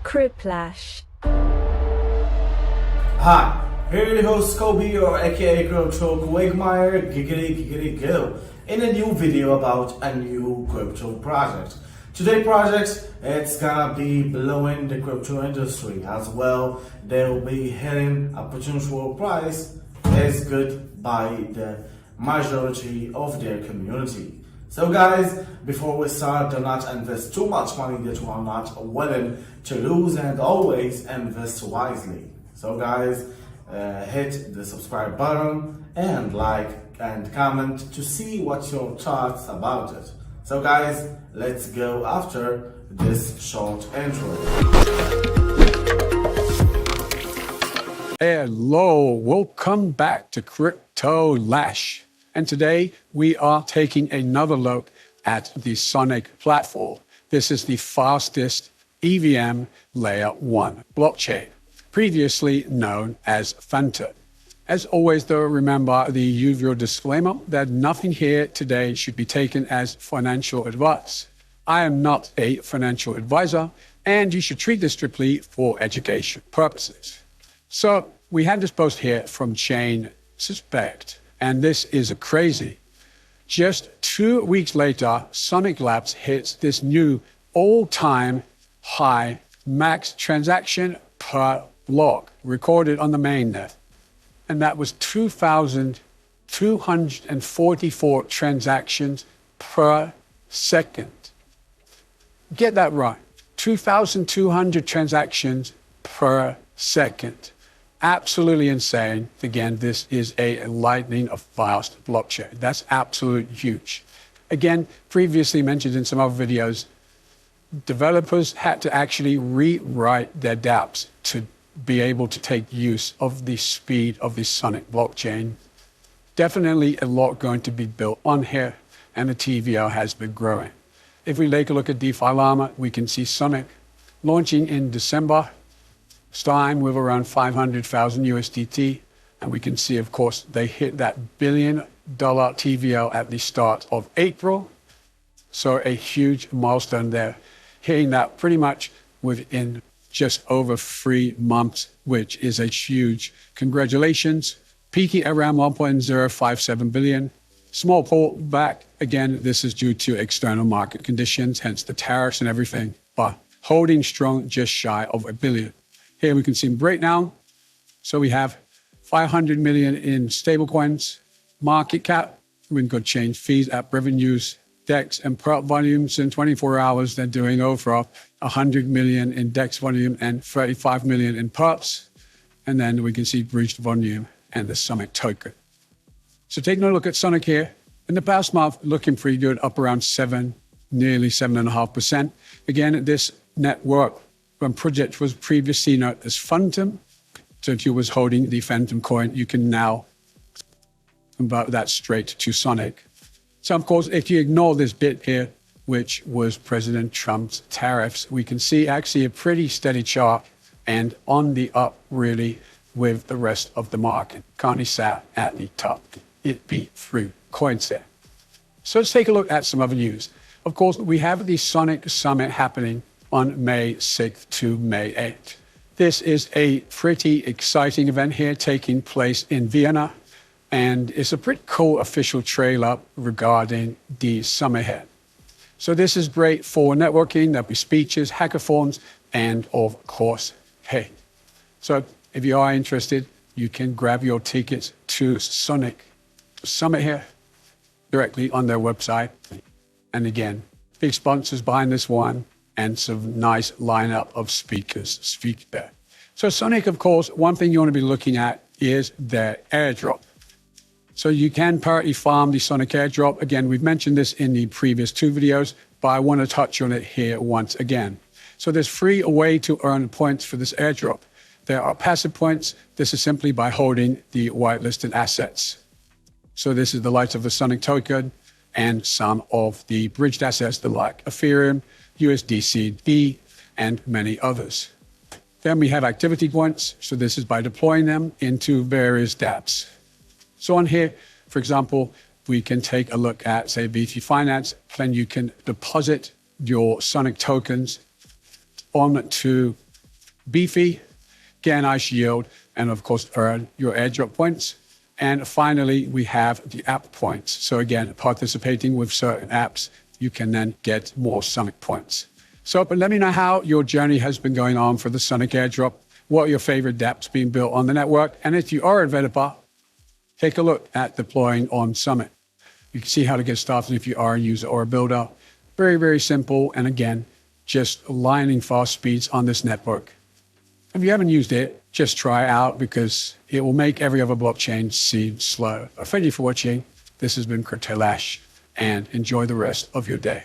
Criplash. Hi, here the host Kobe, or aka Crypto Quagmire, giggity go, in a new video about a new crypto project. Today project, it's gonna be blowing the crypto industry as well. They'll be hitting a potential price is good by the majority of their community. So guys, before we start, do not invest too much money that you are not willing to lose, and always invest wisely. So guys, hit the subscribe button and like and comment to see what your thoughts about it. So guys, let's go after this short intro. Hello, welcome back to Crypto Lash. And today we are taking another look at the Sonic platform. This is the fastest EVM layer 1 blockchain, previously known as Phantom. As always though, remember the usual disclaimer that nothing here today should be taken as financial advice. I am not a financial advisor, and you should treat this strictly for education purposes. So we had this post here from Chain Suspect, and this is crazy. Just 2 weeks later, Sonic Labs hits this new all-time high max transaction per block recorded on the mainnet. And that was 2,244 transactions per second. Get that right. 2,200 transactions per second. Absolutely insane. Again, this is a lightning fast blockchain. That's absolutely huge. Again, previously mentioned in some other videos, developers had to actually rewrite their dApps to be able to take use of the speed of the Sonic blockchain. Definitely a lot going to be built on here, and the TVL has been growing. If we take a look at DeFi Llama, we can see Sonic launching in December, starting with around 500,000 USDT. And we can see, of course, they hit that $1 billion TVL at the start of April. So a huge milestone there, hitting that pretty much within just over 3 months, which is a huge congratulations. Peaking around 1.057 billion. Small pullback. Again, this is due to external market conditions, hence the tariffs and everything, but holding strong just shy of $1 billion. Here we can see breakdown. So we have 500 million in stablecoins, market cap. We can change fees, app revenues, DEX and perp volumes in 24 hours. They're doing over 100 million in DEX volume and 35 million in perps. And then we can see breached volume and the Sonic token. So taking a look at Sonic here, in the past month, looking pretty good, up around nearly 7.5%. Again, this network project was previously known as Phantom. So if you was holding the Phantom coin, you can now convert that straight to Sonic. So of course, if you ignore this bit here, which was President Trump's tariffs, we can see actually a pretty steady chart and on the up really with the rest of the market. Currently sat at the top. It beat through coin set. So let's take a look at some other news. Of course, we have the Sonic Summit happening on May 6th to May 8th. This is a pretty exciting event here taking place in Vienna. And it's a pretty cool official trailer regarding the summit here. So this is great for networking. There'll be speeches, hackathons, and of course, hey. So if you are interested, you can grab your tickets to Sonic Summit here directly on their website. And again, big sponsors behind this one and some nice lineup of speakers speak there. So Sonic, of course, one thing you want to be looking at is their airdrop. So you can partly farm the Sonic airdrop. Again, we've mentioned this in the previous 2 videos, but I want to touch on it here once again. So there's 3 ways to earn points for this airdrop. There are passive points. This is simply by holding the whitelisted assets. So this is the likes of the Sonic token and some of the bridged assets, like Ethereum, USDC, and many others. Then we have activity points. So this is by deploying them into various dApps. So on here, for example, we can take a look at, say, VT Finance. Then you can deposit your Sonic tokens onto beefy, get a nice yield, and of course, earn your airdrop points. And finally, we have the app points. So again, participating with certain apps, you can then get more Sonic points. So, but let me know how your journey has been going on for the Sonic airdrop. What are your favorite dApps being built on the network? And if you are a developer, take a look at deploying on Summit. You can see how to get started if you are a user or a builder. Very, very simple. And again, just aligning fast speeds on this network. If you haven't used it, just try it out because it will make every other blockchain seem slow. Thank you for watching. This has been Crypto Lash, and enjoy the rest of your day.